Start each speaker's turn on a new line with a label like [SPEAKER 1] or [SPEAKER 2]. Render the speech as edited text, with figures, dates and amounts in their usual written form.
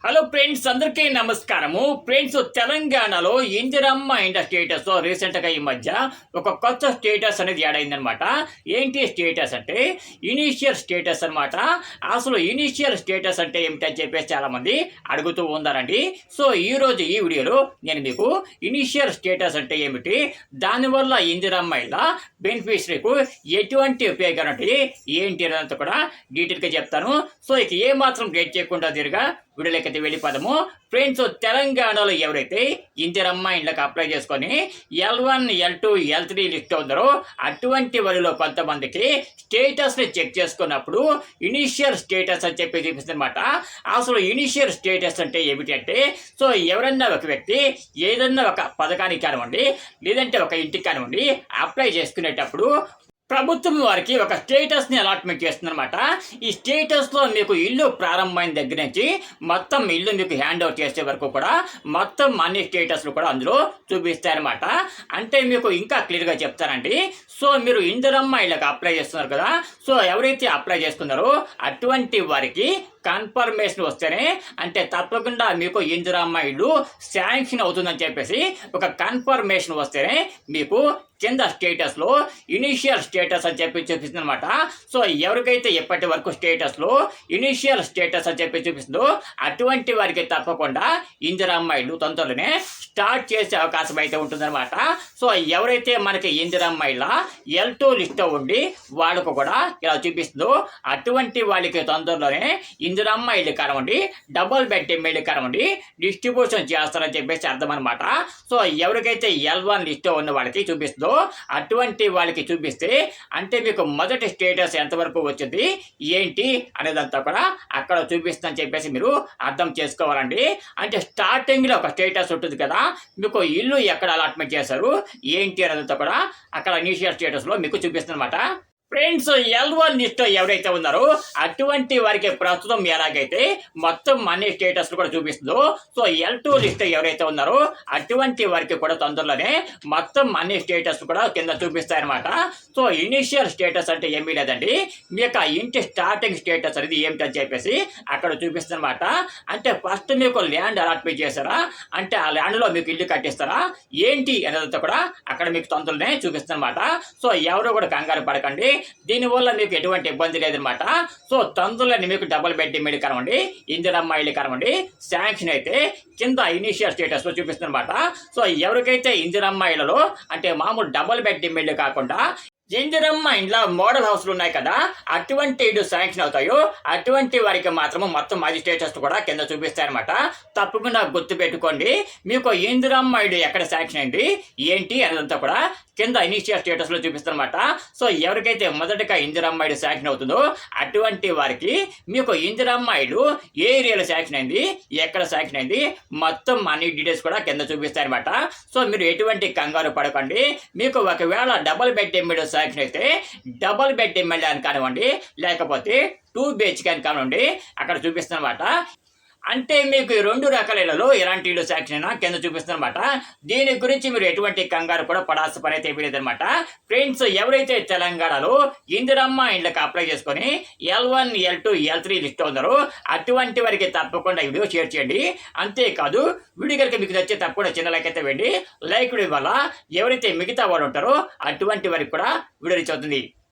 [SPEAKER 1] Hello friends, అందరికీ నమస్కారము. Friends, తెలంగాణలో ఇందిరమ్మ ఇండ స్టేటస్ రీసెంట్గా ఈ మధ్య ఒక కొత్త స్టేటస్ అనేది యాడ్ అయిందనమాట. ఏంటి స్టేటస్ అంటే ఇనీషియల్ స్టేటస్ అనమాట. అసలు ఇనీషియల్ స్టేటస్ అంటే ఏమిటని చెప్పేసి చాలామంది అడుగుతూ ఉన్నారండి. సో ఈరోజు ఈ వీడియోలో నేను మీకు ఇనీషియల్ స్టేటస్ అంటే ఏమిటి, దానివల్ల ఇందిరమ్మ ఇండ్ల బెనిఫిషరీకు ఎటువంటి ఉపయోగాలు ఉంటాయి, ఏంటి అదంతా కూడా డీటెయిల్గా చెప్తాను. సో ఇక ఏమాత్రం లేట్ చేయకుండా తిరిగా వీడియోలకైతే వెళ్ళిపోదాము. ఫ్రెండ్స్, తెలంగాణలో ఎవరైతే ఇందిరమ్మ ఇండ్లకు అప్లై చేసుకొని L1, L2, L3 లిస్ట్ ఉందరో అటువంటి వారిలో కొంతమందికి స్టేటస్ని చెక్ చేసుకున్నప్పుడు ఇనీషియల్ స్టేటస్ అని చెప్పి చూపిస్తుంది అనమాట. అసలు ఇనీషియల్ స్టేటస్ అంటే ఏమిటి అంటే, సో ఎవరన్నా ఒక వ్యక్తి ఏదన్నా ఒక పథకానికి కానివ్వండి, లేదంటే ఒక ఇంటికి కానివ్వండి అప్లై చేసుకునేటప్పుడు ప్రభుత్వం వారికి ఒక స్టేటస్ని అలాట్మెంట్ చేస్తుందన్నమాట. ఈ స్టేటస్లో మీకు ఇల్లు ప్రారంభమైన దగ్గర నుంచి మొత్తం ఇల్లు మీకు హ్యాండ్ ఓవర్ చేసే వరకు కూడా మొత్తం అన్ని స్టేటస్లు కూడా అందులో చూపిస్తారనమాట. అంటే మీకు ఇంకా క్లియర్గా చెప్తానండి. సో మీరు ఇందిరమ్మ ఇళ్ళకి అప్లై చేస్తున్నారు కదా, సో ఎవరైతే అప్లై చేసుకున్నారో అటువంటి వారికి కన్ఫర్మేషన్ వస్తేనే, అంటే తప్పకుండా మీకు ఇందిరమ్మ ఇల్లు శాంక్షన్ అవుతుందని చెప్పేసి ఒక కన్ఫర్మేషన్ వస్తేనే మీకు కింద స్టేటస్లో ఇనీషియల్ స్టేటస్ అని చెప్పి చూపిస్తుంది అనమాట. సో ఎవరికైతే ఇప్పటి వరకు స్టేటస్లో ఇనీషియల్ స్టేటస్ అని చెప్పి చూపిస్తుందో అటువంటి వారికి తప్పకుండా ఇందిరమ్మ ఇల్లు తొందరలోనే స్టార్ట్ చేసే అవకాశం అయితే ఉంటుందన్నమాట. సో ఎవరైతే మనకి ఇందిరమ్మ ఇళ్ళ L2 లిస్ట్ ఉండి వాళ్ళకు కూడా ఇలా చూపిస్తుందో అటువంటి వాళ్ళకి తొందరలోనే ఇందిరమ్మ ఇల్లు కానివ్వండి, డబుల్ బెడ్రూమ్ ఇల్లు కానివ్వండి డిస్ట్రిబ్యూషన్ చేస్తారని చెప్పేసి అర్థం అనమాట. సో ఎవరికైతే L1 లిస్ట్ ఉన్న వాళ్ళకి చూపిస్తుందో అటువంటి వాళ్ళకి చూపిస్తే, అంటే మీకు మొదటి స్టేటస్ ఎంతవరకు వచ్చింది ఏంటి అనేదంతా కూడా అక్కడ చూపిస్తుందని చెప్పేసి మీరు అర్థం చేసుకోవాలండి. అంటే స్టార్టింగ్లో ఒక స్టేటస్ ఉంటుంది కదా, మీకు ఇల్లు ఎక్కడ అలాట్మెంట్ చేశారు ఏంటి అనేదంతా కూడా అక్కడ ఇనీషియల్ స్టేటస్లో మీకు చూపిస్తుంది అనమాట. ఫ్రెండ్స్, L1 లిస్ట్ ఎవరైతే ఉన్నారో అటువంటి వారికి ప్రస్తుతం ఎలాగైతే మొత్తం అన్ని స్టేటస్లు కూడా చూపిస్తుందో, సో L2 లిస్ట్ ఎవరైతే ఉన్నారో అటువంటి వారికి కూడా తొందరలోనే మొత్తం అన్ని స్టేటస్ కూడా కింద చూపిస్తాయన్నమాట. సో ఇనీషియల్ స్టేటస్ అంటే ఏమీ లేదండి, మీ యొక్క ఇంటి స్టార్టింగ్ స్టేటస్ అనేది ఏమిటని చెప్పేసి అక్కడ చూపిస్తుంది అనమాట. అంటే ఫస్ట్ మీకు ల్యాండ్ అలాట్మెంట్ చేస్తారా, అంటే ఆ ల్యాండ్లో మీకు ఇల్లు కట్టిస్తారా ఏంటి అనేదంతా కూడా అక్కడ మీకు తొందరలోనే చూపిస్తుంది అనమాట. సో ఎవరు కూడా కంగారు పడకండి, దీనివల్ల మీకు ఎటువంటి ఇబ్బంది లేదనమాట. సో తొందరలోనే మీకు డబుల్ బెడ్రూమ్ ఇల్లు కానివ్వండి, ఇందిరమ్మ ఇల్లు కానివ్వండి శాంక్షన్ అయితే కింద ఇనీషియల్ స్టేటస్లో చూపిస్తుంది అనమాట. సో ఎవరికైతే ఇందిరమ్మ ఇళ్లలో అంటే మామూలు డబుల్ బెడ్రూమ్ ఇల్లు కాకుండా ఇందిరమ్మ ఇంట్లో మోడల్ హౌస్లు ఉన్నాయి కదా, అటువంటి ఇల్లు శాంక్షన్ అవుతాయో అటువంటి వారికి మాత్రము మొత్తం అది స్టేటస్ కూడా కింద చూపిస్తాయన్నమాట. తప్పకుండా గుర్తుపెట్టుకోండి, మీకు ఇందిరమ్మ ఇల్లు ఎక్కడ శాంక్షన్ అయింది ఏంటి అదంతా కూడా కింద ఇనీషియల్ స్టేటస్లో చూపిస్తారనమాట. సో ఎవరికైతే మొదటగా ఇందిరమ్మ ఇల్లు శాంక్షన్ అవుతుందో అటువంటి వారికి మీకు ఇందిరమ్మ ఇల్లు ఏ ఏరియాలో శాంక్షన్ అయింది, ఎక్కడ శాంక్షన్ అయింది మొత్తం అన్ని డీటెయిల్స్ కూడా కింద చూపిస్తారనమాట. సో మీరు ఎటువంటి కంగారు పడకండి. మీకు ఒకవేళ డబుల్ బెడ్రూమ్ ఇల్లు శాంక్షన్ అయితే డబుల్ బెడ్రూమ్ ఇల్లు అని కానివ్వండి, లేకపోతే 2 BHK అని కానివ్వండి అక్కడ చూపిస్తారనమాట. అంటే మీకు 2 రకాల ఇళ్లలో ఎలాంటి ఇల్లు శాంక్షన్ అయినా కింద చూపిస్తుందన్నమాట. దీని గురించి మీరు ఎటువంటి కంగారు కూడా పడాల్సిన పని అయితే లేదనమాట. ఫ్రెండ్స్, ఎవరైతే తెలంగాణలో ఇందిరమ్మ ఇండ్లకు అప్లై చేసుకొని L1, L2, L3 లిస్ట్ ఉన్నారో అటువంటి వారికి తప్పకుండా వీడియో షేర్ చేయండి. అంతేకాదు వీడియో కనుక మీకు నచ్చే తప్పకుండా చిన్న లైక్ అయితే వేయండి. లైక్ వల్ల ఎవరైతే మిగతా వాళ్ళు ఉంటారో అటువంటి వారికి కూడా వీడియో రీచ్ అవుతుంది.